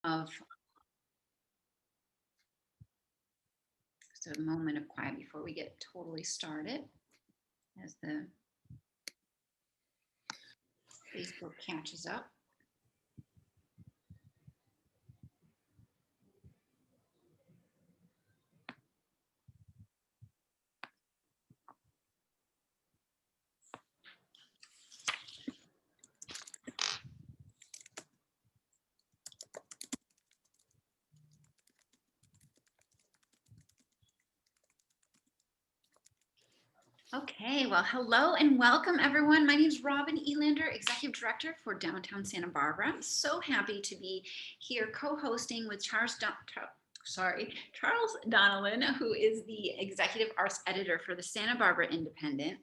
Of just a moment of quiet before we get totally started as the Facebook catches up. Okay, well, hello and welcome everyone. My name is Robin Elander, Executive Director for Downtown Santa Barbara. I'm so happy to be here co-hosting with Charles Donelan, who is the Executive Arts Editor for the Santa Barbara Independent.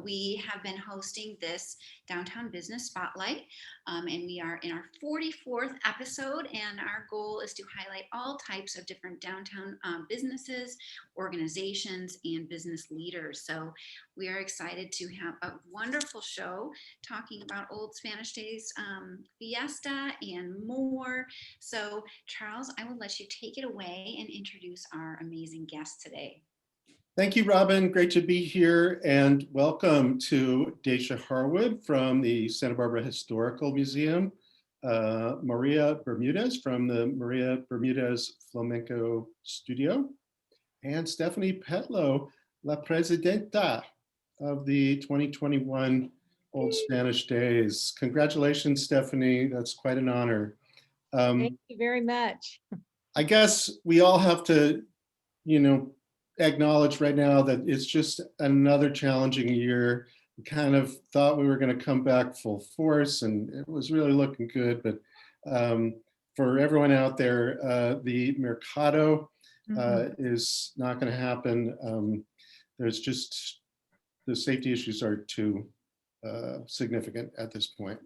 We have been hosting this Downtown Business Spotlight, and we are in our 44th episode, and our goal is to highlight all types of different downtown businesses, organizations, and business leaders. So we are excited to have a wonderful show talking about Old Spanish Days, Fiesta, and more. So Charles, I will let you take it away and introduce our amazing guest today. Thank you, Robin. Great to be here, and welcome to Dacia Harwood from the Santa Barbara Historical Museum, Maria Bermudez from the Maria Bermudez Flamenco Studio, and Stephanie Petlow, La Presidenta of the 2021 Old Spanish Days. Congratulations, Stephanie. That's quite an honor. Thank you very much. I guess we all have to, acknowledge right now that it's just another challenging year. We kind of thought we were going to come back full force, and it was really looking good. But for everyone out there, the Mercado is not going to happen. There's just, the safety issues are too significant at this point.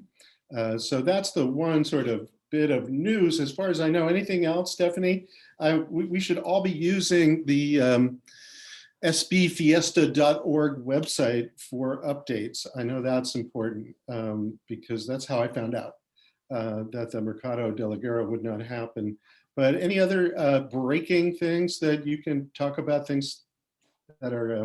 So that's the one sort of bit of news. As far as I know, anything else, Stephanie? We should all be using the sbfiesta.org website for updates. I know that's important because that's how I found out that the Mercado de la Guerra would not happen. But any other breaking things that you can talk about, things that are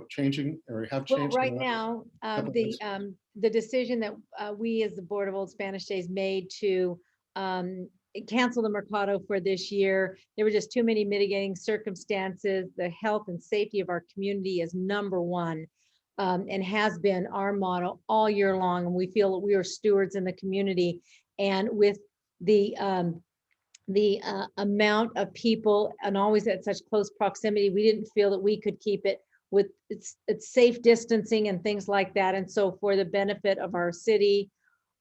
changing or have changed? Well, right now, the decision that we as the Board of Old Spanish Days made to cancel the Mercado for this year, there were just too many mitigating circumstances. The health and safety of our community is number one, and has been our motto all year long. And we feel that we are stewards in the community. And with the amount of people and always at such close proximity, we didn't feel that we could keep it with it's safe distancing and things like that. And so for the benefit of our city,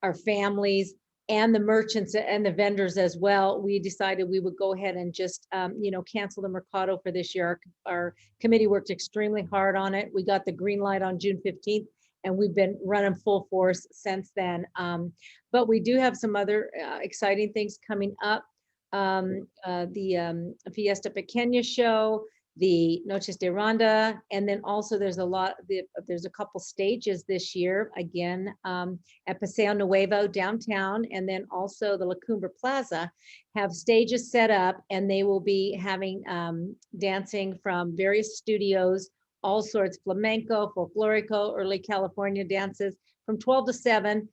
our families, and the merchants and the vendors as well, we decided we would go ahead and just cancel the Mercado for this year. Our committee worked extremely hard on it. We got the green light on June 15th, and we've been running full force since then. But we do have some other exciting things coming up. The Fiesta Pequeña show, the Noches de Ronda, and then also there's a couple stages this year, again, at Paseo Nuevo downtown, and then also the La Cumbre Plaza have stages set up, and they will be having dancing from various studios, all sorts, flamenco, folklorico, early California dances from 12 to 7,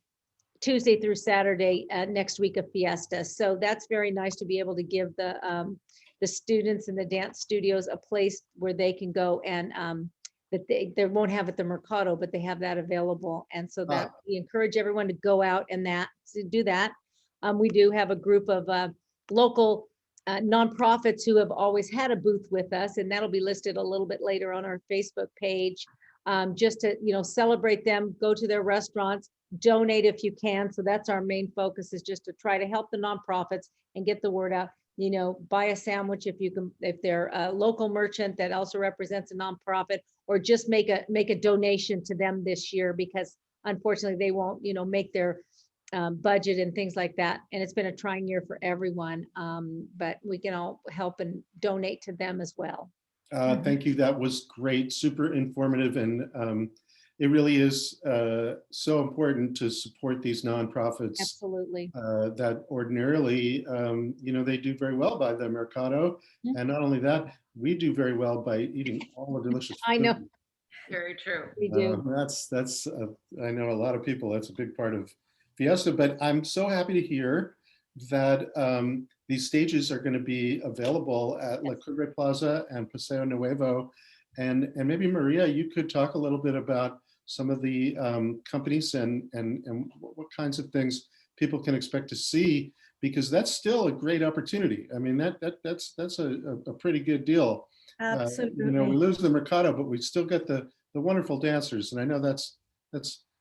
Tuesday through Saturday next week of Fiesta. So that's very nice to be able to give the students in the dance studios a place where they can go and that they won't have at the Mercado, but they have that available. And so that we encourage everyone to go out and to do that. We do have a group of local nonprofits who have always had a booth with us, and that'll be listed a little bit later on our Facebook page, just to celebrate them, go to their restaurants, donate if you can. So that's our main focus, is just to try to help the nonprofits and get the word out. Buy a sandwich if you can, if they're a local merchant that also represents a nonprofit, or just make a donation to them this year, because unfortunately they won't make their budget and things like that. And it's been a trying year for everyone, but we can all help and donate to them as well. Thank you. That was great, super informative, and it really is so important to support these nonprofits Absolutely. that ordinarily, they do very well by the mercado. Mhm. And not only that, we do very well by eating all the delicious I know. food. Very true. We do. That's I know a lot of people, that's a big part of Fiesta, but I'm so happy to hear that these stages are going to be available at La Cubre Plaza and Paseo Nuevo. And maybe Maria, you could talk a little bit about some of the companies and what kinds of things people can expect to see, because that's still a great opportunity. I mean, that's a pretty good deal. Absolutely. We lose the mercado, but we still get the wonderful dancers, and I know that's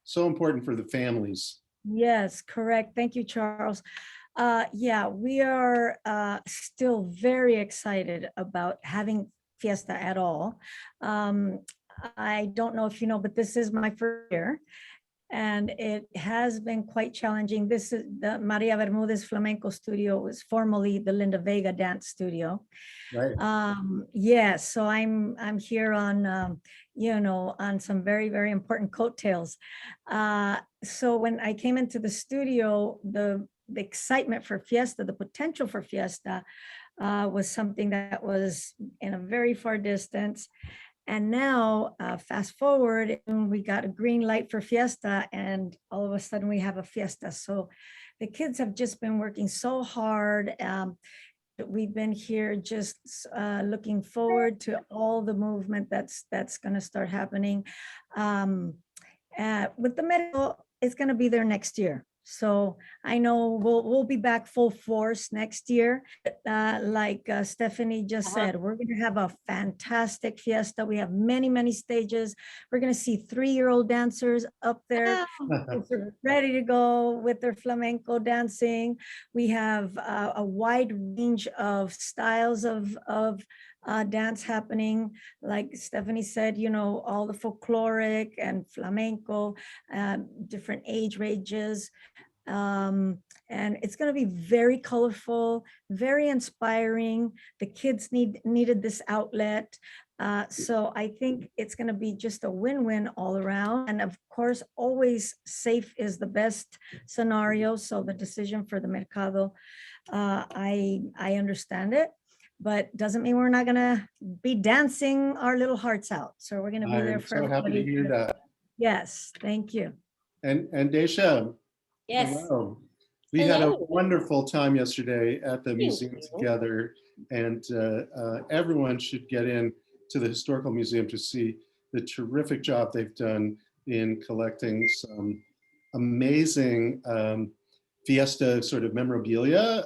so important for the families. Yes, correct. Thank you, Charles. Yeah, we are still very excited about having Fiesta at all. I don't know if you know, but this is my first year, and it has been quite challenging. This is the Maria Bermudez Flamenco Studio, was formerly the Linda Vega Dance Studio. Right. Yes, so I'm here on on some very, very important coattails. So when I came into the studio, the excitement for Fiesta, the potential for Fiesta was something that was in a very far distance. And now, fast forward, and we got a green light for Fiesta, and all of a sudden we have a Fiesta. So the kids have just been working so hard. We've been here just looking forward to all the movement that's going to start happening. With the medical, it's going to be there next year. So I know we'll be back full force next year. Like Stephanie just said, we're going to have a fantastic Fiesta. We have many, many stages. We're going to see 3-year-old dancers up there. They're ready to go with their flamenco dancing. We have a wide range of styles of dance happening. Like Stephanie said, all the folkloric and flamenco, different age ranges. And it's going to be very colorful, very inspiring. The kids needed this outlet. So I think it's going to be just a win-win all around. And of course, always safe is the best scenario. So the decision for the mercado, I understand it, but doesn't mean we're not going to be dancing our little hearts out. So we're going to be there for I'm so happy to hear that. Yes, thank you. And Dacia, Yes. hello. We had a Hello. wonderful time yesterday at the Thank museum you. together, and everyone should get in to the Historical Museum to see the terrific job they've done in collecting some amazing Fiesta sort of memorabilia,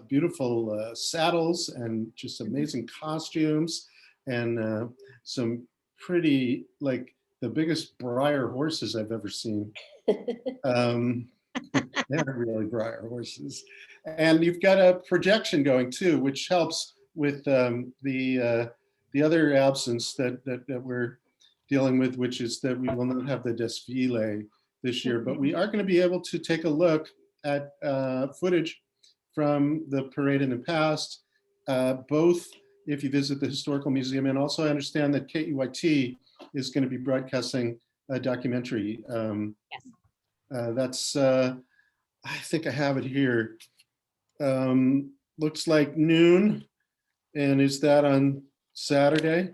beautiful saddles, and just amazing costumes, and some pretty, like, the biggest Breyer horses I've ever seen. They're really Breyer horses. And you've got a projection going too, which helps with the other absence that we're dealing with, which is that we will not have the desfile this year, but we are going to be able to take a look at footage from the parade in the past, both if you visit the Historical Museum, and also I understand that KEYT is going to be broadcasting a documentary. Yes. That's, I think I have it here. Looks like noon. And is that on Saturday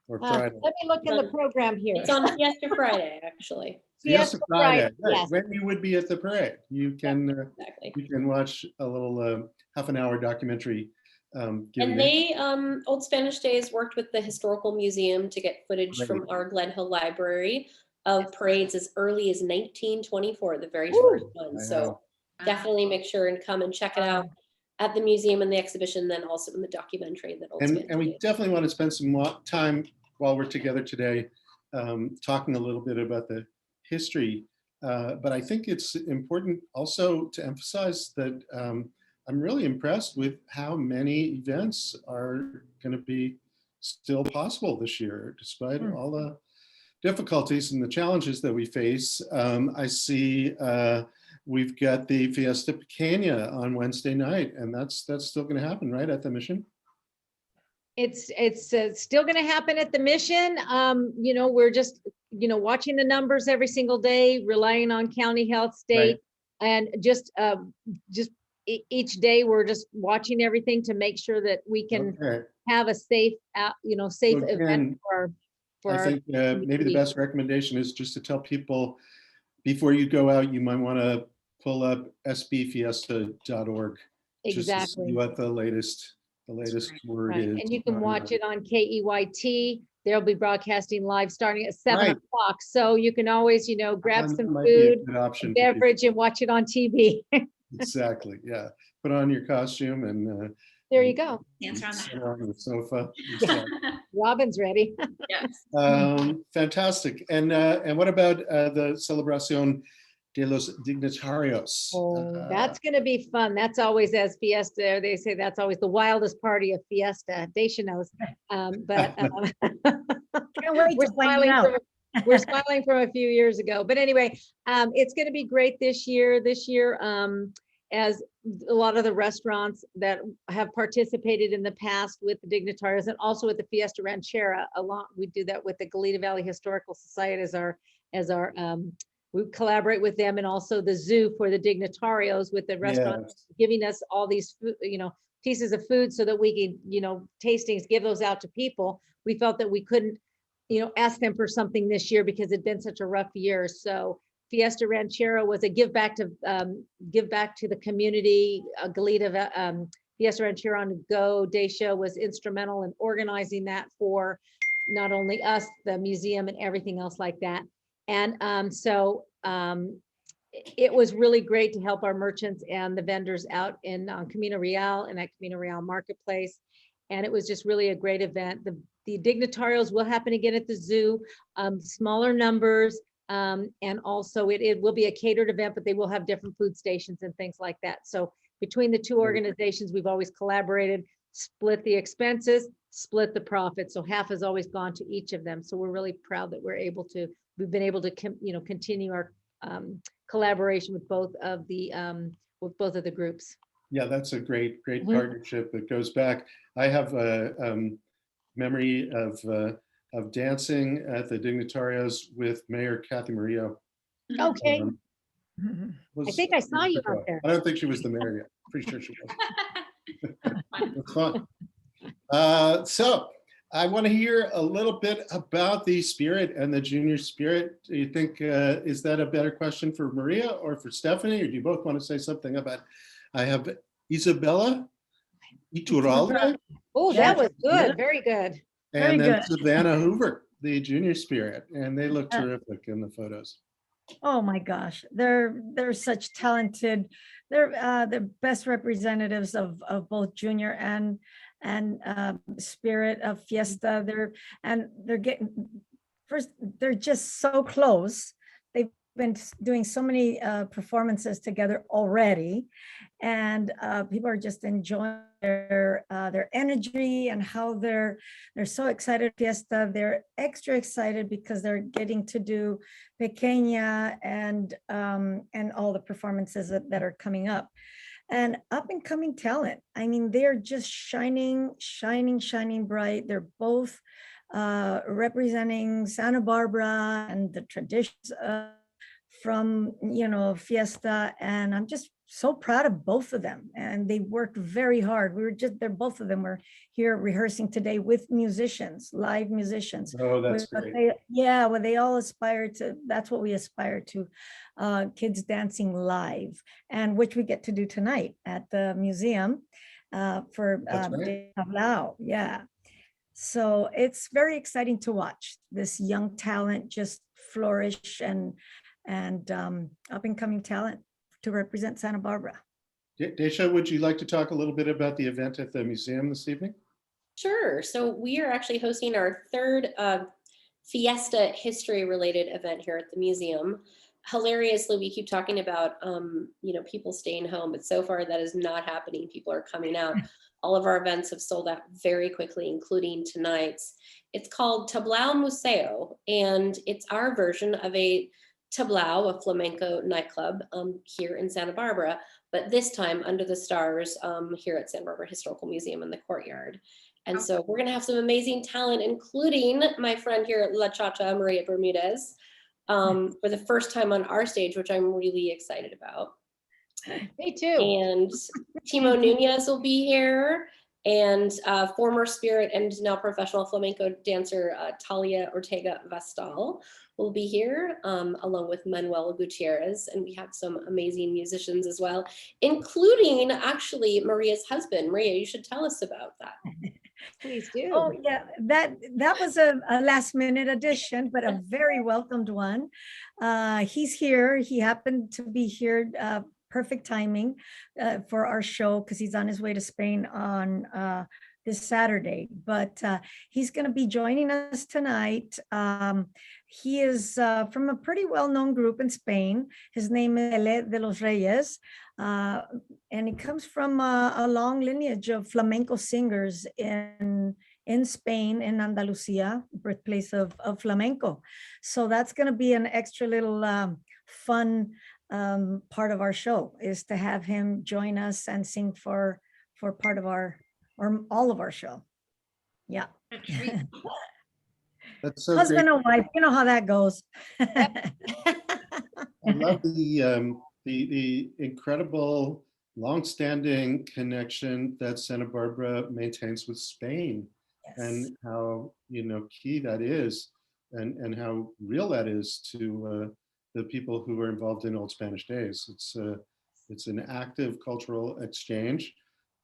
or Friday? Let me look in the program here. It's on Fiesta Friday, actually. Fiesta Friday, right, yes. when you would be at the parade. You can Exactly. watch a little half an hour documentary. And they, Old Spanish Days worked with the Historical Museum to get footage Great. from our Glen Hill Library of parades as early as 1924, the very Woo. first one. So definitely make sure and come and check it out at the museum and the exhibition, then also in the documentary that Old Spanish And we Days. definitely want to spend some time while we're together today talking a little bit about the history. But I think it's important also to emphasize that I'm really impressed with how many events are going to be still possible this year, despite all the difficulties and the challenges that we face. I see we've got the Fiesta Pequeña on Wednesday night, and that's still going to happen, right, at the Mission? It's still going to happen at the Mission. We're just watching the numbers every single day, relying on county health, state, and just each day we're just watching everything to make sure that we can Okay. have a safe, safe So event again, for I our think maybe the community. best recommendation is just to tell people before you go out, you might want to pull up sbfiesta.org. Just to see Exactly. what the latest word Right. is. And you can watch it on KEYT. They'll be broadcasting live starting at 7 Right. o'clock. So you can always, grab That some might be a food, good a option for people. beverage, and watch it on TV. Exactly. Yeah. Put on your costume and There you go. Dance around the sit house. on the sofa. Robin's ready. Yes. Fantastic. And what about the Celebración de los Dignitarios? Oh, that's going to be fun. That's always, as Fiesta, they say that's always the wildest party of Fiesta. Dacia knows. But Can't wait we're to find smiling out. we're smiling from a few years ago. But anyway, it's going to be great this year. As a lot of the restaurants that have participated in the past with the Dignitarios and also with the Fiesta Ranchera, we do that with the Goleta Valley Historical Society as our we collaborate with them, and also the zoo for the Dignitarios with the restaurant giving us all these pieces of food so that we can tastings, give those out to people. We felt that we couldn't ask them for something this year because it'd been such a rough year. So Fiesta Ranchera was a give back to the community. Fiesta Ranchera on the Go. Dacia was instrumental in organizing that for not only us, the museum, and everything else like that. And it was really great to help our merchants and the vendors out in Camino Real and at Camino Real Marketplace. And it was just really a great event. The Dignitarios will happen again at the zoo, smaller numbers. And also it will be a catered event, but they will have different food stations and things like that. So between the two organizations, we've always collaborated, split the expenses, split the profit. So half has always gone to each of them. So we're really proud that we've been able to continue our collaboration with both of the groups. Yeah, that's a great partnership that goes back. I have a memory of dancing at the Dignitarios with Mayor Kathy Murillo. Okay. I think I saw you out there. I don't think she was the mayor yet. Pretty sure she was. It was fun. So I want to hear a little bit about the spirit and the junior spirit. Do you think, is that a better question for Maria or for Stephanie? Or do you both want to say something about, I have Isabella Iturralde. Oh, that was good. Very good. And then Savannah Hoover, the junior spirit. And they look terrific in the photos. Oh my gosh, they're such talented. They're the best representatives of both junior and spirit of Fiesta. They're just so close. They've been doing so many performances together already, and people are just enjoying their energy and how they're so excited. Fiesta, they're extra excited because they're getting to do Pequeña and all the performances that are coming up. And up and coming talent. I mean, they're just shining bright. They're both representing Santa Barbara and the traditions from Fiesta, and I'm just so proud of both of them. And they worked very hard. Both of them were here rehearsing today with musicians, live musicians. Oh, that's great. What they all aspire to. That's what we aspire to, kids dancing live, and which we get to do tonight at the museum for Petlow. Yeah. So it's very exciting to watch this young talent just flourish and up and coming talent to represent Santa Barbara. Dacia, would you like to talk a little bit about the event at the museum this evening? Sure. So we are actually hosting our third Fiesta history related event here at the museum. Hilariously, we keep talking about people staying home, but so far that is not happening. People are coming out. All of our events have sold out very quickly, including tonight's. It's called Tablao Museo, and it's our version of a tablao, a flamenco nightclub here in Santa Barbara, but this time under the stars here at Santa Barbara Historical Museum in the courtyard. And so we're going to have some amazing talent, including my friend here at La Chacha, Maria Bermudez, for the first time on our stage, which I'm really excited about. Me too. And Timo Nunez will be here, and former Spirit and now professional flamenco dancer Talia Ortega Vastal will be here, along with Manuel Gutierrez. And we have some amazing musicians as well, including actually Maria's husband. Maria, you should tell us about that. Please do. Oh, yeah, that was a last minute addition, but a very welcomed one. He's here. He happened to be here, perfect timing for our show, because he's on his way to Spain on this Saturday. But he's going to be joining us tonight. He is from a pretty well-known group in Spain. His name is Ele de los Reyes. And he comes from a long lineage of flamenco singers in Spain, in Andalusia, birthplace of flamenco. So that's going to be an extra little fun part of our show, is to have him join us and sing for part of our, or all of our show. Yeah. That's so Husband great. and wife, you know how that goes. I love the incredible longstanding connection that Santa Barbara maintains with Spain, and how, you know, key that is, and how real that is to the people who were involved in Old Spanish days. It's an active cultural exchange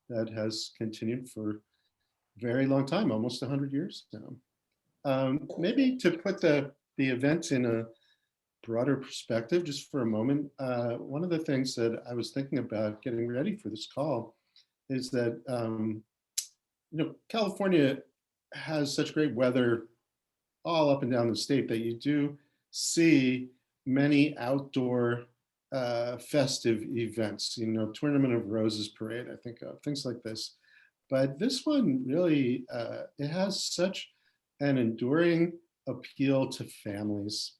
that has continued for a very long time, almost 100 years now. Maybe to put the event in a broader perspective, just for a moment, one of the things that I was thinking about getting ready for this call is that, you know, California has such great weather all up and down the state that you do see many outdoor festive events, you know, Tournament of Roses parade, I think of, things like this. But this one really, it has such an enduring appeal to families.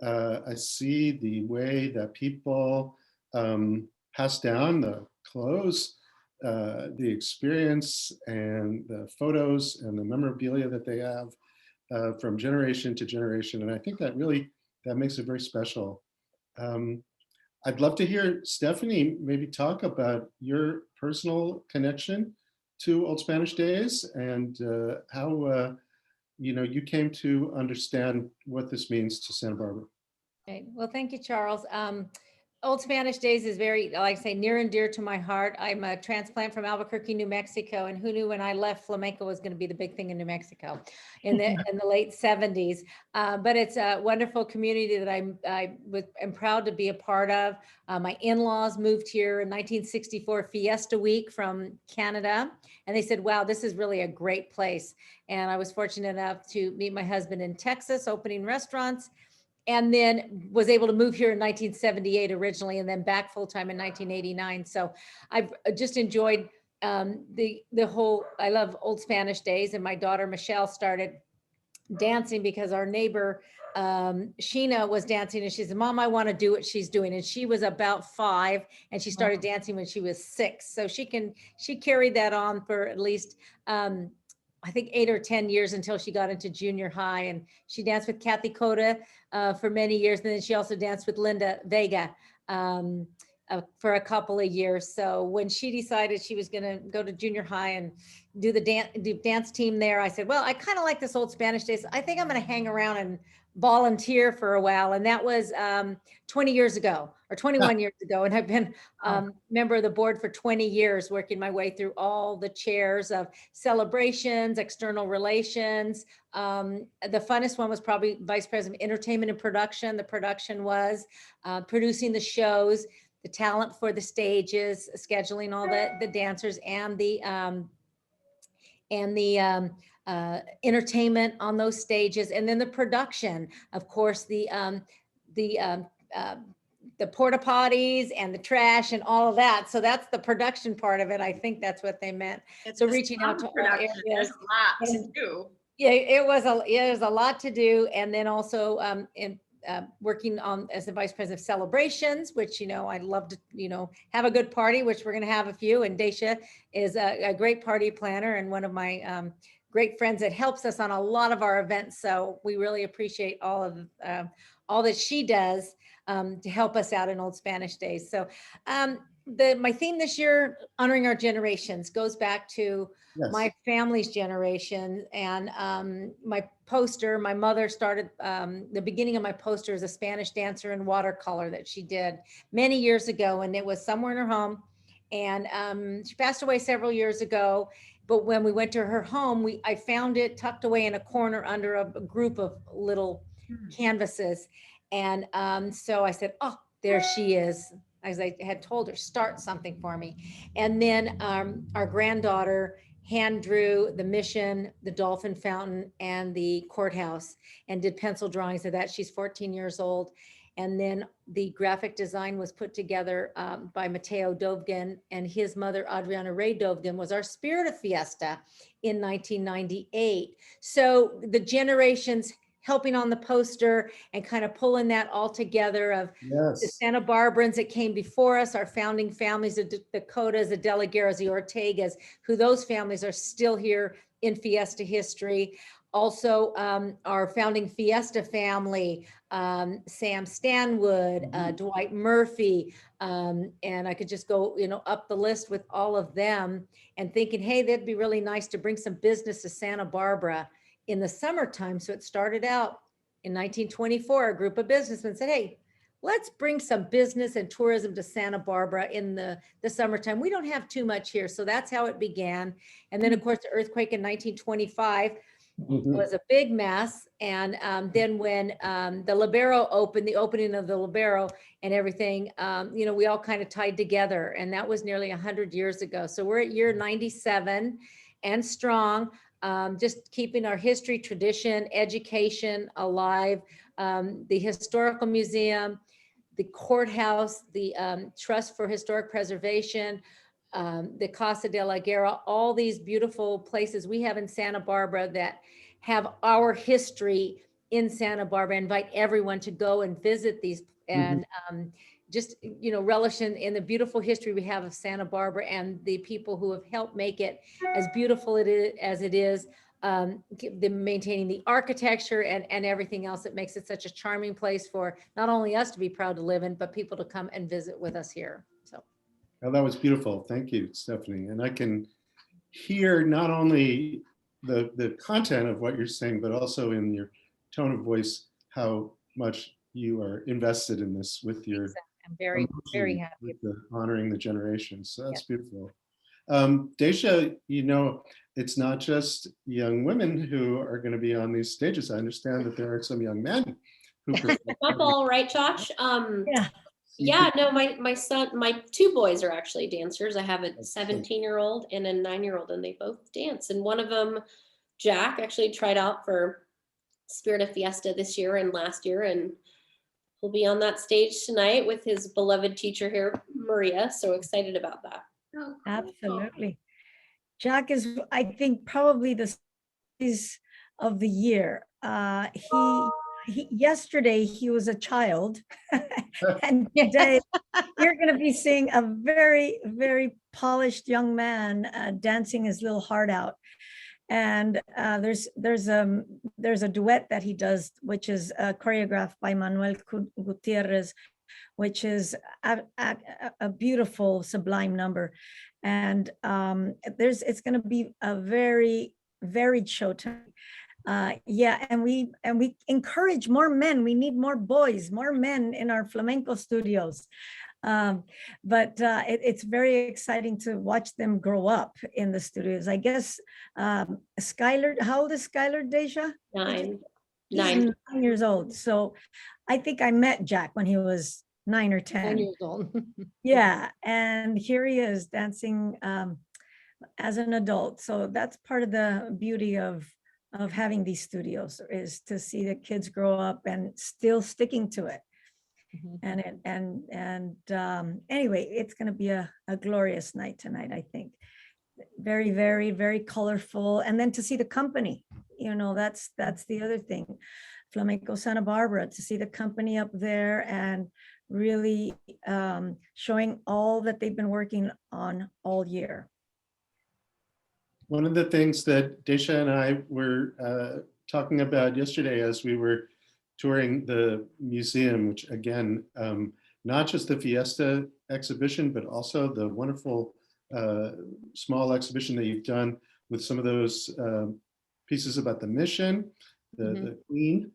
I see the way that people pass down the clothes, the experience, and the photos and the memorabilia that they have from generation to generation. And I think that really, that makes it very special. I'd love to hear Stephanie maybe talk about your personal connection to Old Spanish days, and how you know, you came to understand what this means to Santa Barbara. Okay. Well, thank you, Charles. Old Spanish days is very, like I say, near and dear to my heart. I'm a transplant from Albuquerque, New Mexico, and who knew when I left, flamenco was going to be the big thing in New Mexico in the late 70s. But it's a wonderful community that I'm proud to be a part of. My in-laws moved here in 1964 Fiesta week from Canada, and they said, "Wow, this is really a great place." And I was fortunate enough to meet my husband in Texas, opening restaurants, and then was able to move here in 1978 originally, and then back full time in 1989. So I've just enjoyed the whole, I love Old Spanish days. And my daughter, Michelle, started dancing because our neighbor, Sheena, was dancing, and she said, "Mom, I want to do what she's doing." And she was about 5, and she started dancing when she was 6. So she carried that on for at least, I think 8 or 10 years, until she got into junior high. And she danced with Kathy Coda for many years. And then she also danced with Linda Vega for a couple of years. So when she decided she was going to go to junior high and do the dance team there, I said, "Well, I kind of like this Old Spanish days. I think I'm going to hang around and volunteer for a while." And that was 20 years ago or 21 years ago. And I've been member of the board for 20 years, working my way through all the chairs of celebrations, external relations. The funnest one was probably Vice President of Entertainment and Production. The production was producing the shows, the talent for the stages, scheduling all the dancers, and the entertainment on those stages, and then the production, of course, the porta potties and the trash and all of that. So that's the production part of it. I think that's what they meant. So reaching out to all areas. There's a lot to do. Yeah, it was a lot to do. And then also working on as the vice president of celebrations, which, I love to, have a good party, which we're going to have a few. And Dacia is a great party planner and one of my great friends that helps us on a lot of our events. So we really appreciate all that she does to help us out in Old Spanish Days. So my theme this year, honoring our generations, goes back to Yes. my family's generation. And my poster, my mother started, the beginning of my poster is a Spanish dancer in watercolor that she did many years ago. And it was somewhere in her home. And she passed away several years ago. But when we went to her home, I found it tucked away in a corner under a group of little canvases. And so I said, oh, there she is. As I had told her, start something for me. And then our granddaughter hand drew the mission, the dolphin fountain, and the courthouse, and did pencil drawings of that. She's 14 years old. And then the graphic design was put together by Mateo Dovgan, and his mother, Adriana Ray Dovgan, was our spirit of Fiesta in 1998. So the generations helping on the poster and kind of pulling that all together of the Yes. Santa Barbarans that came before us, our founding families, the Dakotas, the De La Guerras, the Ortegas, who those families are still here in Fiesta history. Also, our founding Fiesta family, Sam Stanwood, Dwight Murphy, and I could just go, up the list with all of them, and thinking, hey, that'd be really nice to bring some business to Santa Barbara in the summertime. So it started out in 1924, a group of businessmen said, hey, let's bring some business and tourism to Santa Barbara in the summertime. We don't have too much here. So that's how it began. And then, of course, the earthquake in 1925 was a big mess. And then when the Libero opened, the opening of the Libero and everything, we all kind of tied together. And that was nearly 100 years ago. So we're at year 97 and strong. Just keeping our history, tradition, education alive. The Historical Museum, the courthouse, the Trust for Historic Preservation, the Casa de la Guerra, all these beautiful places we have in Santa Barbara that have our history in Santa Barbara. I invite everyone to go and visit these and just, relish in the beautiful history we have of Santa Barbara and the people who have helped make it as beautiful as it is, maintaining the architecture and everything else that makes it such a charming place for not only us to be proud to live in, but people to come and visit with us here. So. Oh, that was beautiful. Thank you, Stephanie. And I can hear not only the content of what you're saying, but also in your tone of voice, how much you are invested in this with your I'm very, very happy. with honoring the generations. So that's beautiful. Dacia, it's not just young women who are going to be on these stages. I understand that there are some young men who Couple, right, Chach? Yeah, no, my son, my two boys are actually dancers. I have a 17-year-old and a 9-year-old, and they both dance. And one of them, Jack, actually tried out for Spirit of Fiesta this year and last year, and he'll be on that stage tonight with his beloved teacher here, Maria. So excited about that. Oh, cool. Absolutely. Jack is, I think, probably the series of the year. Yesterday he was a child, and today you're going to be seeing a very, very polished young man dancing his little heart out. And there's a duet that he does, which is choreographed by Manuel Gutierrez, which is a beautiful, sublime number. And it's going to be a very varied show tonight. And we encourage more men. We need more boys, more men in our flamenco studios. But it's very exciting to watch them grow up in the studios. I guess Skylar, how old is Skylar, Dacia? 9. He's 9 years old. So I think I met Jack when he was 9 or 10. 9 years old. Yeah, and here he is dancing as an adult. So that's part of the beauty of having these studios, is to see the kids grow up and still sticking to it. Anyway, it's going to be a glorious night tonight, I think. Very, very, very colorful. And then to see the company, that's the other thing. Flamenco Santa Barbara, to see the company up there and really showing all that they've been working on all year. One of the things that Dacia and I were talking about yesterday as we were touring the museum, which again, not just the Fiesta exhibition, but also the wonderful small exhibition that you've done with some of those pieces about the mission, the Queen,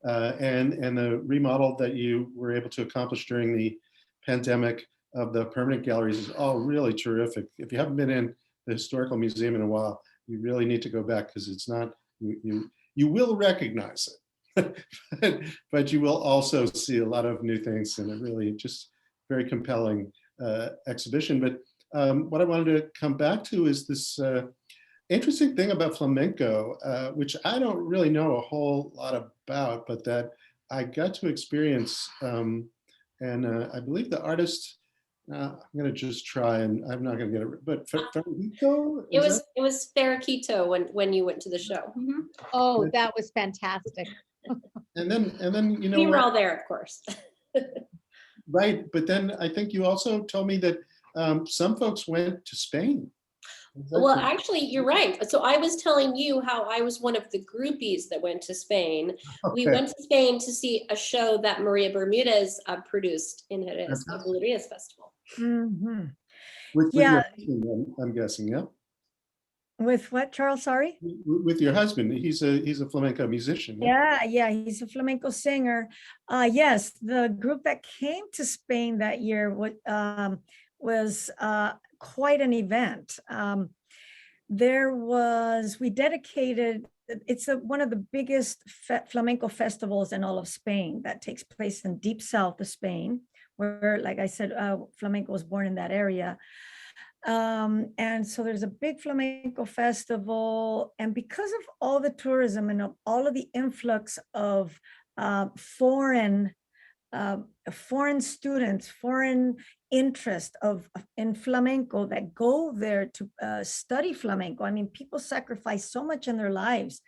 and the remodel that you were able to accomplish during the pandemic of the permanent galleries is all really terrific. If you haven't been in the historical museum in a while, you really need to go back, because it's not, you will recognize it, but you will also see a lot of new things, and a really just very compelling exhibition. But what I wanted to come back to is this interesting thing about flamenco, which I don't really know a whole lot about, but that I got to experience. And I believe the artist, I'm going to just try, and I'm not going to get it, but Federico? It was Ferraquito when you went to the show. Oh, that was fantastic. And then you know, We were all there, of course. right? But then I think you also told me that some folks went to Spain. Well, actually, you're right. So I was telling you how I was one of the groupies that went to Spain. We went to Spain to see a show that Maria Bermudez produced in Jerez, the Galerías Festival. With Yeah. your husband, I'm guessing, yeah. With what, Charles? Sorry? With your husband, he's a flamenco musician. Yeah, he's a flamenco singer. Yes, the group that came to Spain that year was quite an event. We dedicated, it's one of the biggest flamenco festivals in all of Spain that takes place in deep south of Spain, where, like I said, flamenco was born in that area. And so there's a big flamenco festival, and because of all the tourism and of all of the influx of foreign students, foreign interest in flamenco that go there to study flamenco. I mean, people sacrifice so much in their lives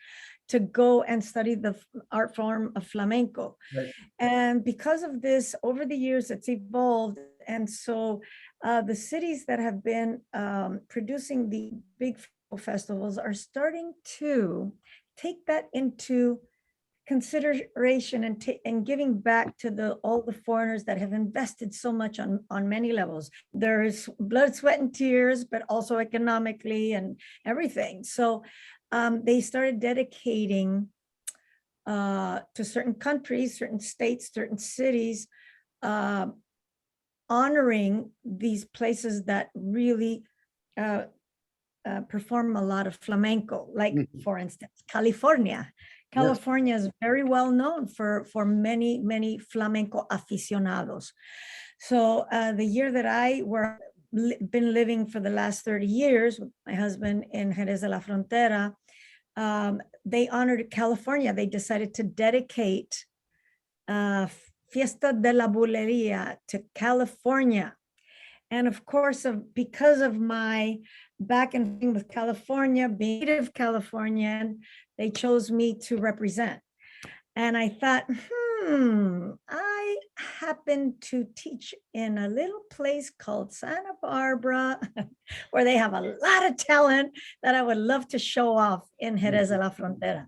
to go and study the art form of flamenco. Right. And because of this, over the years, it's evolved. And so the cities that have been producing the big festivals are starting to take that into consideration and giving back to all the foreigners that have invested so much on many levels. There's blood, sweat, and tears, but also economically and everything. So they started dedicating to certain countries, certain states, certain cities, honoring these places that really perform a lot of flamenco. Like, for instance, California. California is very well known for many, many flamenco aficionados. So the year that I been living for the last 30 years with my husband in Jerez de la Frontera, they honored California. They decided to dedicate Fiesta de la Bulería to California. And of course, because of my back and forth with California, being native Californian, they chose me to represent. And I thought, I happen to teach in a little place called Santa Barbara, where they have a lot of talent that I would love to show off in Jerez de la Frontera.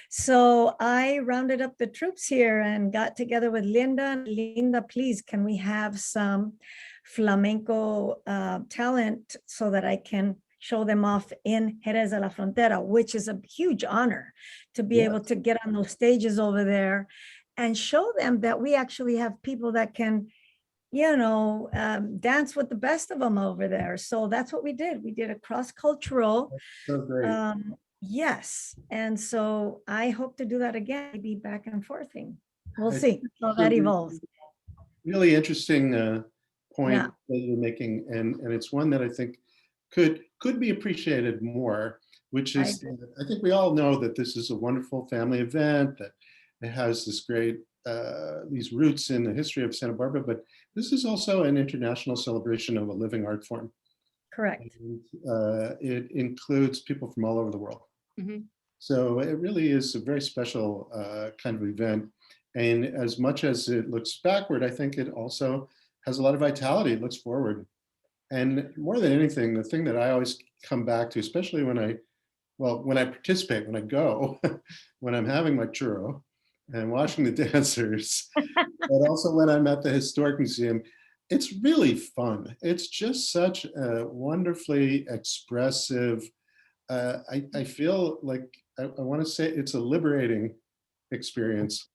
So I rounded up the troops here and got together with Linda. Linda, please, can we have some flamenco talent so that I can show them off in Jerez de la Frontera, which is a huge honor to be able to get on those stages over there and show them that we actually have people that can, dance with the best of them over there. So that's what we did. We did a cross-cultural. So great. Yes. And so I hope to do that again, maybe back and forthing. We'll see how that evolves. Really interesting point Yeah. that you're making, and it's one that I think could be appreciated more, which is, I think we all know that this is a wonderful family event, that it has this great, these roots in the history of Santa Barbara, but this is also an international celebration of a living art form. Correct. And, it includes people from all over the world. So it really is a very special kind of event. And as much as it looks backward, I think it also has a lot of vitality. It looks forward. And more than anything, the thing that I always come back to, especially when I participate, when I go, when I'm having my churro and watching the dancers, but also when I'm at the Historic Museum, it's really fun. It's just such a wonderfully expressive, I feel like I want to say it's a liberating experience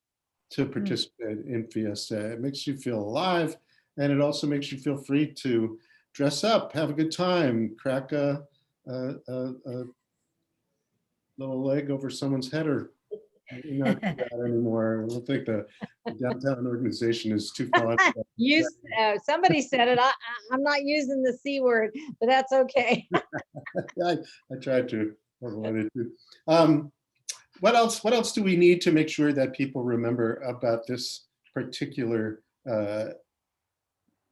to Mm. participate in Fiesta. It makes you feel alive, and it also makes you feel free to dress up, have a good time, crack a little leg over someone's head, or maybe not do that anymore. I don't think the downtown organization is too fond of You, that. somebody said it. I'm not using the C word, but that's okay. I tried to avoid it too. What else? What else do we need to make sure that people remember about this particular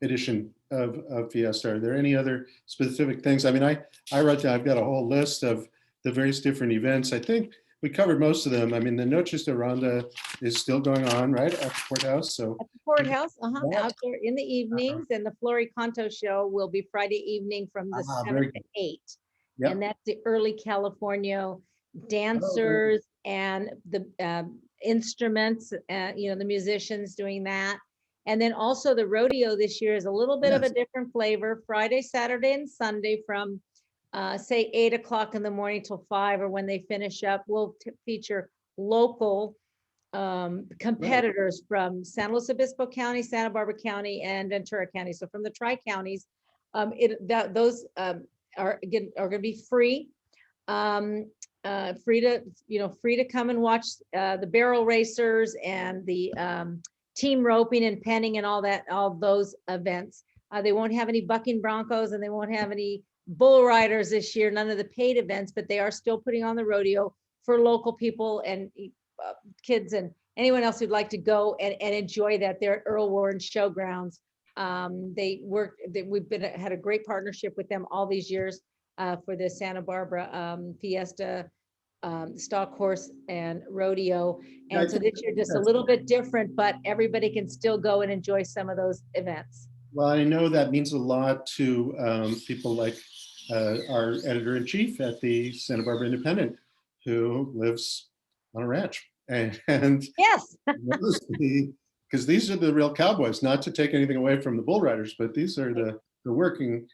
edition of Fiesta? Are there any other specific things? I mean, I wrote down, I've got a whole list of the various different events. I think we covered most of them. I mean, the Noches de Ronda is still going on, right, at the courthouse. So At the courthouse, that, out there in the evenings, and the Floricanto show will be Friday evening from the very 7 to good. 8. Yep. And that's the early California Oh, very good. dancers and the instruments, the musicians doing that. And then also the rodeo this year is a little bit of a Yes. different flavor, Friday, Saturday, and Sunday from say 8 o'clock in the morning till 5, or when they finish up. We'll feature local competitors from San Luis Obispo County, Santa Barbara County, and Ventura County. So from the tri-counties, those are going to be free. Free to come and watch the barrel racers and the team roping and penning and all those events. They won't have any bucking broncos, and they won't have any bull riders this year, none of the paid events, but they are still putting on the rodeo for local people and kids and anyone else who'd like to go and enjoy that. They're at Earl Warren Showgrounds. We've had a great partnership with them all these years for the Santa Barbara Fiesta, stock horse and rodeo. And so this year just a little bit different, but everybody can still go and enjoy some of those events. Well, I know that means a lot to people like our editor-in-chief at the Santa Barbara Independent, who lives on a ranch. And Yes. because these are the real cowboys, not to take anything away from the bull riders, but these are the working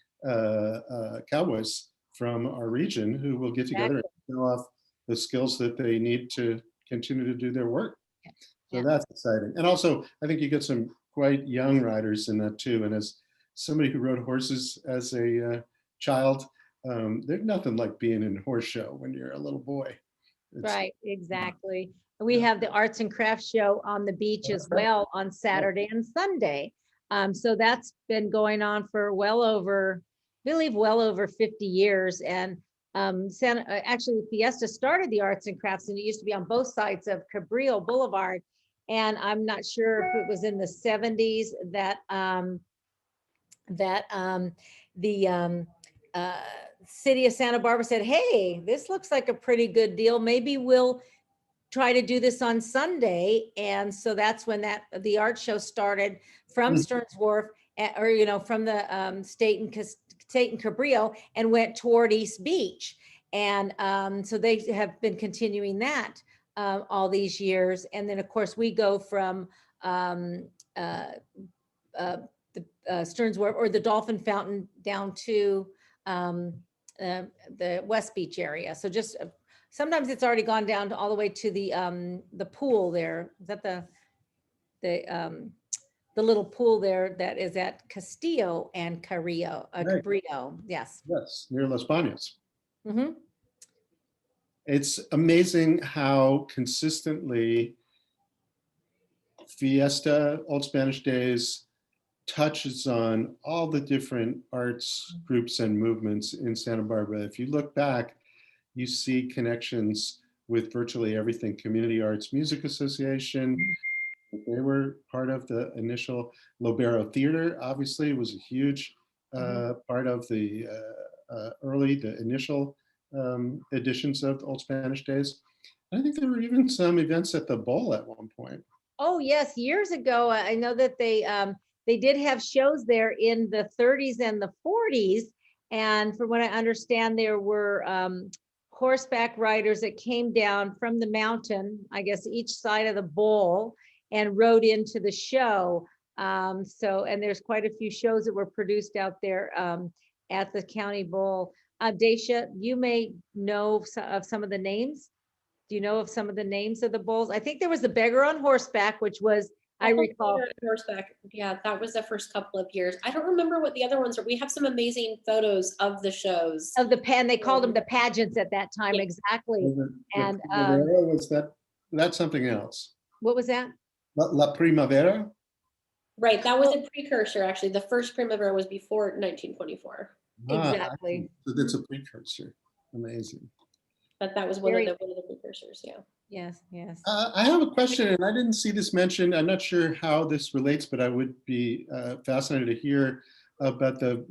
cowboys from our region who will get together and show off the skills that they need to continue to do their work. So that's exciting. And also, I think you get some quite young riders in that too. And as somebody who rode horses as a child, there's nothing like being in a horse show when you're a little boy. Right, exactly. We have the arts and crafts show on the beach as well on Saturday and Sunday. So that's been going on for well over 50 years. And actually Fiesta started the arts and crafts, and it used to be on both sides of Cabrillo Boulevard. And I'm not sure if it was in the 70s that the city of Santa Barbara said, hey, this looks like a pretty good deal. Maybe we'll try to do this on Sunday. And so that's when the art show started from Stearns Wharf, from the State and Cabrillo, and went toward East Beach. And so they have been continuing that all these years. And then of course we go from the Stearns Wharf or the Dolphin Fountain down to the West Beach area. So just sometimes it's already gone down to all the way to the pool there. Is that the little pool there that is at Castillo and Cabrillo? Yes. Yes, near Los Baños. Mm-hmm. It's amazing how consistently Fiesta, Old Spanish Days, touches on all the different arts groups and movements in Santa Barbara. If you look back, you see connections with virtually everything. Community Arts Music Association, they were part of the initial Lobero Theater, obviously was a huge part of the initial editions of Old Spanish Days. I think there were even some events at the bowl at one point. Oh, yes, years ago, I know that they did have shows there in the 30s and the 40s. And from what I understand, there were horseback riders that came down from the mountain, I guess each side of the bowl, and rode into the show. And there's quite a few shows that were produced out there at the county bowl. Dacia, you may know of some of the names. Do you know of some of the names of the bulls? I think there was the beggar on horseback, which was, I recall. Horseback. Yeah, that was the first couple of years. I don't remember what the other ones are. We have some amazing photos of the shows. Of the pen, they called them the pageants at that time, Yeah. exactly. And Primavera, was that's something else. what was that? La Primavera? Right, that was a precursor, actually. The first Primavera was before 1924, Exactly. So that's a precursor. Amazing. but that was Very- one of the precursors, yeah. Yes, yes. I have a question, and I didn't see this mentioned. I'm not sure how this relates, but I would be fascinated to hear about the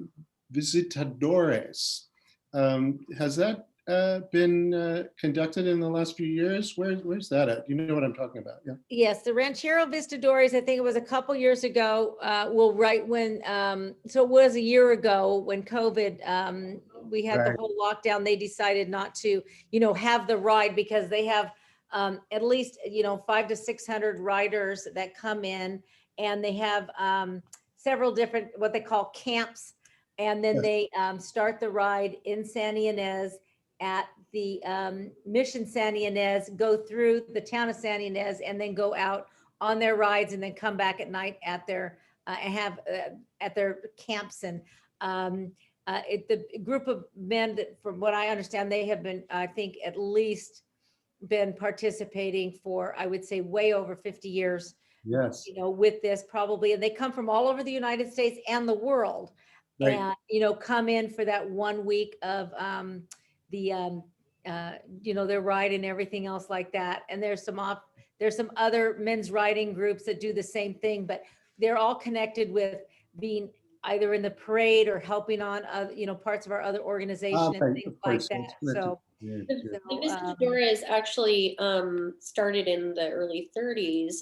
visitadores. Has that been conducted in the last few years? Where's that at? You know what I'm talking about? Yeah. Yes, the Ranchero Vistadores, I think it was a couple years ago, well, right when, so it was a year ago when COVID, we had the Right. whole lockdown, they decided not to, have the ride because they have at least, 500 to 600 riders that come in, and they have several different, what they call camps. And then Yes. they start the ride in Santa Ynez at the Mission Santa Ynez, go through the town of Santa Ynez, and then go out on their rides, and then come back at night at their at their camps. And the group of men that, from what I understand, they have been, I think, at least been participating for, I would say, way over 50 years. Yes. With this probably, and they come from all over the United States and the world. Right. And come in for that 1 week of their ride and everything else like that. And there's some other men's riding groups that do the same thing, but they're all connected with being either in the parade or helping on parts of our other organization and Okay, things of like course, that. that's connected. So Yeah, The yeah. So, Visitadores actually started in the early 30s.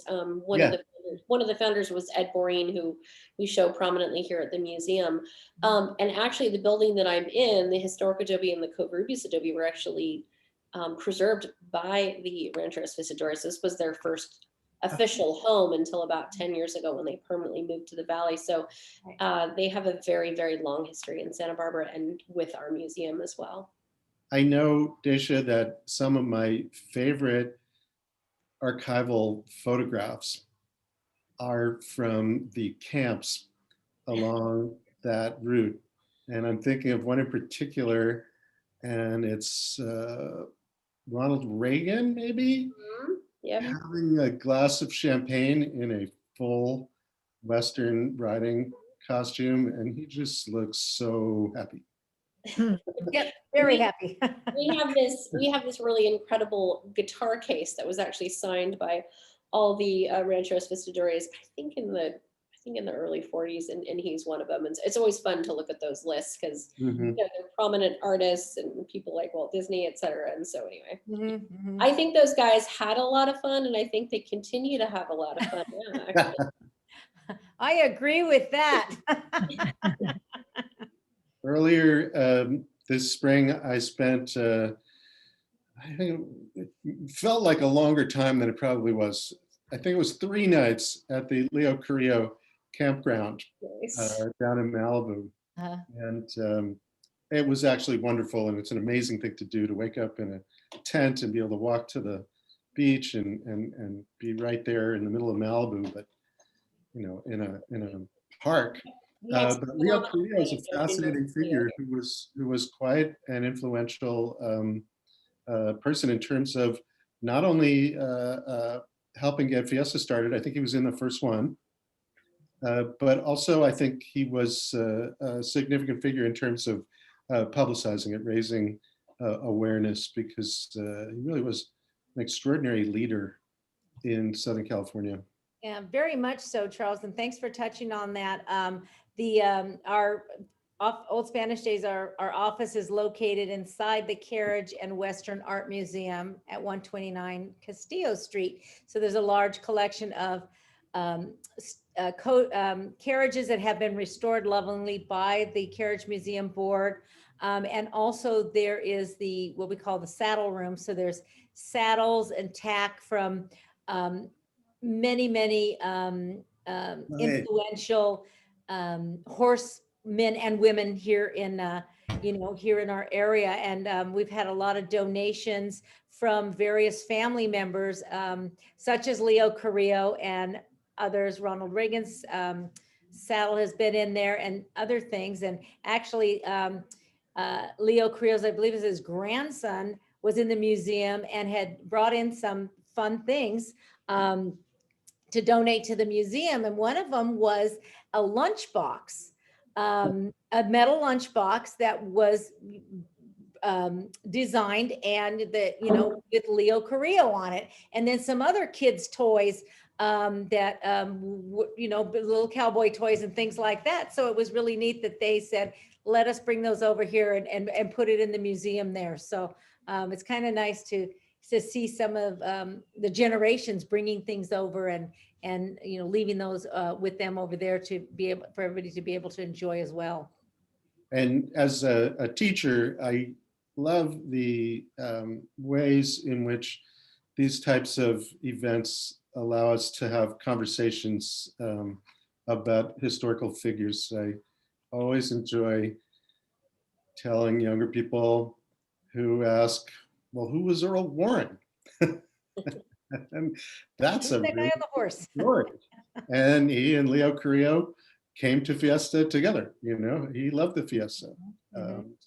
One of the founders was Ed Boreen, who we show prominently here at the museum. And actually, the building that I'm in, the historic adobe and the Covarrubias adobe, were actually preserved by the Rancheros Visitadores. This was their first official home until about 10 years ago when they permanently moved to the valley. So they have a very, very long history in Santa Barbara and with our museum as well. I know, Dacia, that some of my favorite archival photographs are from the camps along that route. And I'm thinking of one in particular, and it's Ronald Reagan, maybe, Yep. having a glass of champagne in a full Western riding costume, and he just looks so happy. yep, very happy. We have this really incredible guitar case that was actually signed by all the Rancheros Visitadores, I think in the early 40s, and he's one of them. And it's always fun to look at those lists because Mhm. they're prominent artists and people like Walt Disney, et cetera. And so anyway, Mhm, mhm. I think those guys had a lot of fun, and I think they continue to have a lot of fun now, actually. I agree with that. Earlier this spring, I spent, I think it felt like a longer time than it probably was. I think it was 3 nights at the Leo Carrillo campground Nice. down in Malibu. Uh-huh. And it was actually wonderful. And it's an amazing thing to do, to wake up in a tent and be able to walk to the beach and be right there in the middle of Malibu, but in a park. We have But some Leo phenomenal Carrillo is a photos, don't you, fascinating Leo? figure who was quite an influential person in terms of not only helping get Fiesta started. I think he was in the first one, but also I think he was a significant figure in terms of publicizing it, raising awareness, because he really was an extraordinary leader in Southern California. Yeah, very much so, Charles, and thanks for touching on that. Our Old Spanish Days, our office is located inside the Carriage and Western Art Museum at 129 Castillo Street. So there's a large collection of carriages that have been restored lovingly by the Carriage Museum Board. And also there is what we call the saddle room. So there's saddles and tack from many influential horsemen and women here in here in our area. And we've had a lot of donations from various family members, such as Leo Carrillo and others. Ronald Reagan's saddle has been in there and other things. And actually, Leo Carrillo's, I believe is his grandson, was in the museum and had brought in some fun things to donate to the museum. And one of them was a lunchbox, a metal lunchbox that was designed and with Leo Carrillo on it. And then some other kids' toys that, little cowboy toys and things like that. So it was really neat that they said, let us bring those over here and put it in the museum there. So it's kind of nice to see some of the generations bringing things over and leaving those with them over there to be able for everybody to be able to enjoy as well. And as a teacher, I love the ways in which these types of events allow us to have conversations about historical figures. I always enjoy telling younger people who ask, well, who was Earl Warren? And that's a the guy on the horse. story. And he and Leo Carrillo came to Fiesta together. He loved the Fiesta.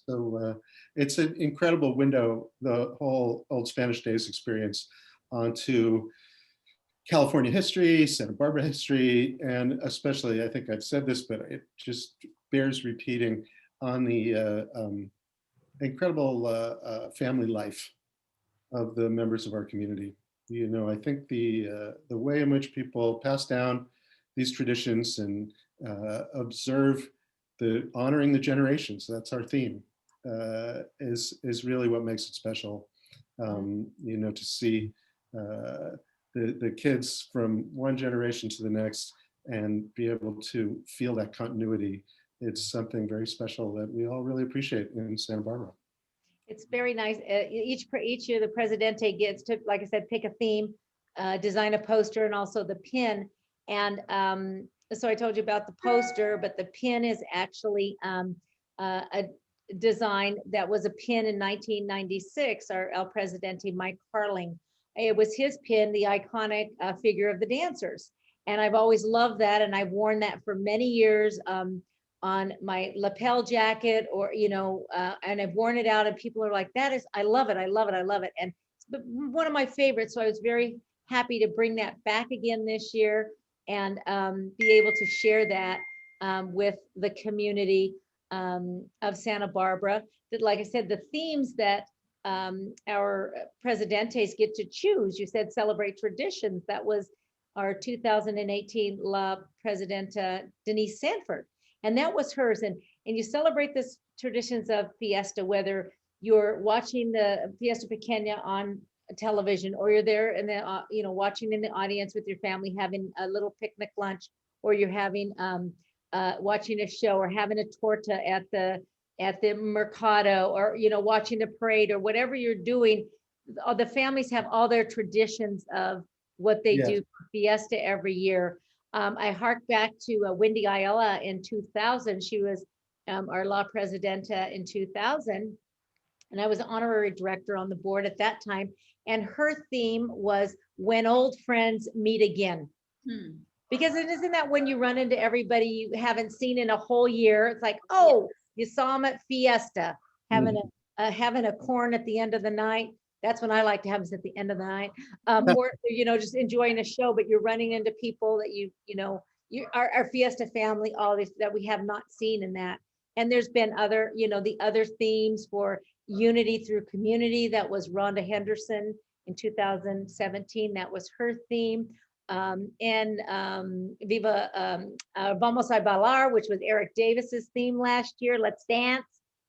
So it's an incredible window, the whole Old Spanish Days experience, onto California history, Santa Barbara history, and especially, I think I've said this, but it just bears repeating, on the incredible family life of the members of our community. I think the way in which people pass down these traditions and observe the honoring the generations, that's our theme, is really what makes it special. To see the kids from one generation to the next and be able to feel that continuity. It's something very special that we all really appreciate in Santa Barbara. It's very nice. Each year the Presidente gets to, like I said, pick a theme, design a poster, and also the pin. And so I told you about the poster, but the pin is actually a design that was a pin in 1996. Our El Presidente, Mike Carling. It was his pin, the iconic figure of the dancers. And I've always loved that. And I've worn that for many years on my lapel jacket, or, and I've worn it out and people are like, I love it. I love it. I love it. And it's one of my favorites. So I was very happy to bring that back again this year and be able to share that with the community of Santa Barbara. That, like I said, the themes that our Presidentes get to choose. You said celebrate traditions. That was our 2018 La Presidenta Denise Sanford, and that was hers. And you celebrate this traditions of Fiesta, whether you're watching the Fiesta Pequeña on television, or you're there and watching in the audience with your family, having a little picnic lunch, or you're having watching a show, or having a torta at the Mercado, or watching the parade, or whatever you're doing. All the families have all their traditions of what they do for Fiesta every year. I hark back to Wendy Ayala in 2000. She was our La Presidenta in 2000, and I was honorary director on the board at that time. And her theme was "When Old Friends Meet Again." Because isn't that when you run into everybody you haven't seen in a whole year? It's like, oh, you saw them at Fiesta, having a corn at the end of the night. That's when I like to have this, at the end of the night, or just enjoying a show. But you're running into people that you our Fiesta family, all this that we have not seen in that. And there's been other, the other themes for unity through community. That was Rhonda Henderson in 2017. That was her theme. Viva Vamos a Bailar, which was Eric Davis's theme last year, Let's Dance.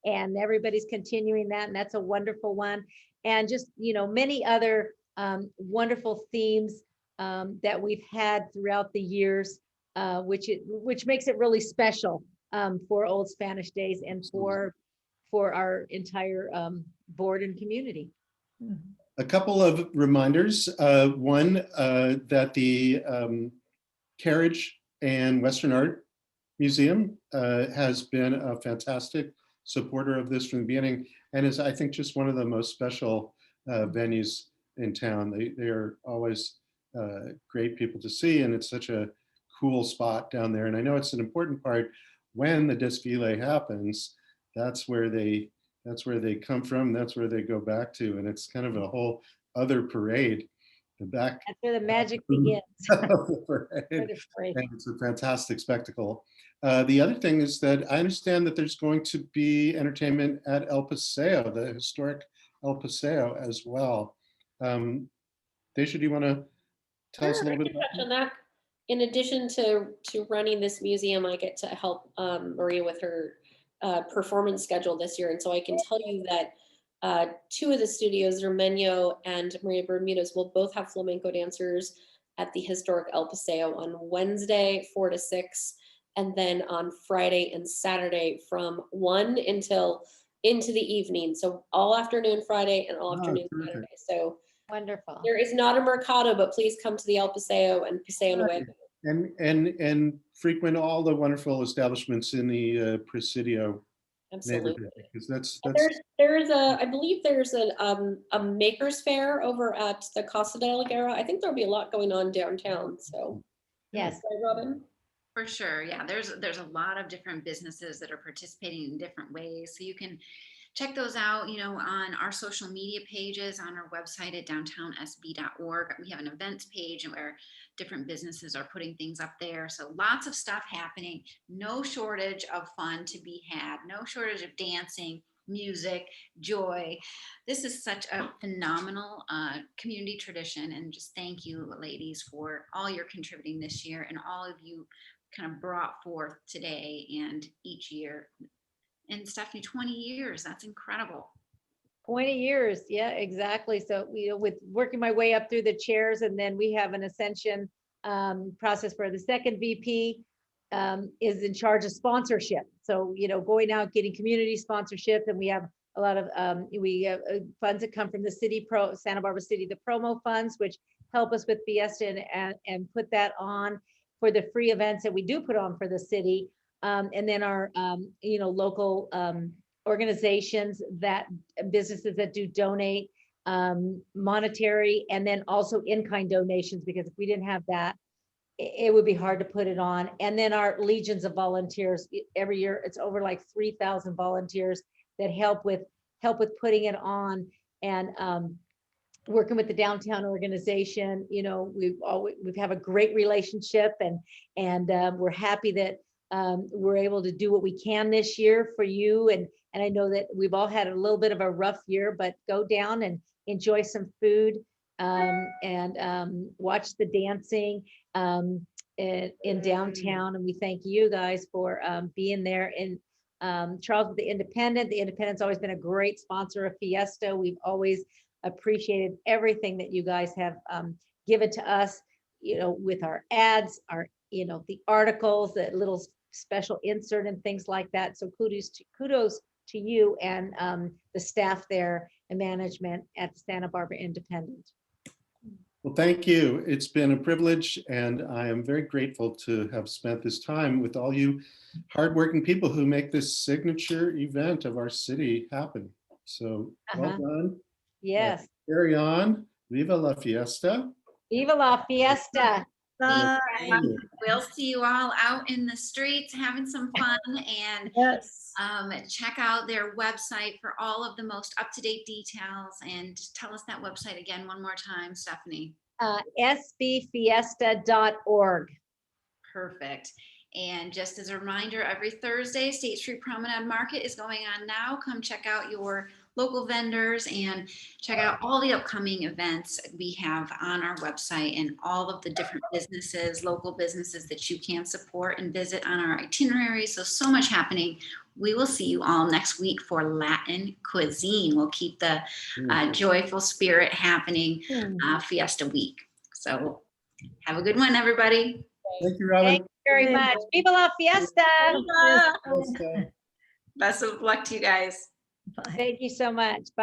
And everybody's continuing that, and that's a wonderful one. And just, many other wonderful themes that we've had throughout the years, which makes it really special for Old Spanish Days and for our entire board and community. A couple of reminders. One, that the Carriage and Western Art Museum has been a fantastic supporter of this from the beginning, and is, I think, just one of the most special venues in town. They are always great people to see, and it's such a cool spot down there. And I know it's an important part when the desfile happens. That's where they come from. That's where they go back to, and it's kind of a whole other parade. The back. That's where the magic begins. The parade. And it's a fantastic spectacle. The other thing is that I understand that there's going to be entertainment at El Paseo, the historic El Paseo as well. Dacia, do you want to tell us a little bit about touch on that? In addition to running this museum, I get to help Maria with her performance schedule this year. And so I can tell you that two of the studios, Hermenio and Maria Bermudez, will both have flamenco dancers at the historic El Paseo on Wednesday, 4 to 6, and then on Friday and Saturday from 1 until into the evening. So all afternoon Friday and all afternoon Saturday. So wonderful. there is not a mercado, but please come to the El Paseo and Paseo Nuevo. And frequent all the wonderful establishments in the Presidio Absolutely. because that's there's I believe there's a makers fair over at the Casa de la Guerra. I think there'll be a lot going on downtown. So yes, right, Robin. For sure, yeah. There's a lot of different businesses that are participating in different ways, so you can check those out, on our social media pages, on our website at downtownsb.org. We have an events page where different businesses are putting things up there. So lots of stuff happening, no shortage of fun to be had, no shortage of dancing, music, joy. This is such a phenomenal community tradition, and just thank you, ladies, for all you're contributing this year and all of you kind of brought forth today and each year. And Stephanie, 20 years, that's incredible. 20 years, yeah, exactly. So with working my way up through the chairs, and then we have an ascension process where the second VP is in charge of sponsorship. So going out, getting community sponsorship, and we have a lot of funds that come from the city, Santa Barbara City, the promo funds, which help us with Fiesta and put that on for the free events that we do put on for the city. And then our, local organizations, that businesses that do donate monetary, and then also in-kind donations, because if we didn't have that, it would be hard to put it on. And then our legions of volunteers. Every year, it's over like 3,000 volunteers that help with putting it on, and working with the downtown organization. We've have a great relationship, and we're happy that we're able to do what we can this year for you. And I know that we've all had a little bit of a rough year, but go down and enjoy some food and watch the dancing in downtown. And we thank you guys for being there. And Charles with the Independent's always been a great sponsor of Fiesta. We've always appreciated everything that you guys have given to us, with our ads, our, the articles, the little special insert and things like that. So kudos to you and the staff there and management at the Santa Barbara Independent. Well, thank you. It's been a privilege, and I am very grateful to have spent this time with all you hardworking people who make this signature event of our city happen. So well done. Yes. Carry on. Viva la fiesta. Viva la fiesta. We'll see you all out in the streets having some fun, and Yes. Check out their website for all of the most up-to-date details. And tell us that website again one more time, Stephanie. sbfiesta.org. Perfect. And just as a reminder, every Thursday, State Street Promenade Market is going on now. Come check out your local vendors and check out all the upcoming events we have on our website and all of the different businesses, local businesses that you can support and visit on our itinerary. So much happening. We will see you all next week for Latin cuisine. We'll keep the joyful spirit happening Fiesta week. So have a good one, everybody. Thank you, Robin. Thank you very much. Viva la fiesta. Best of luck to you guys. Bye. Thank you so much. Bye.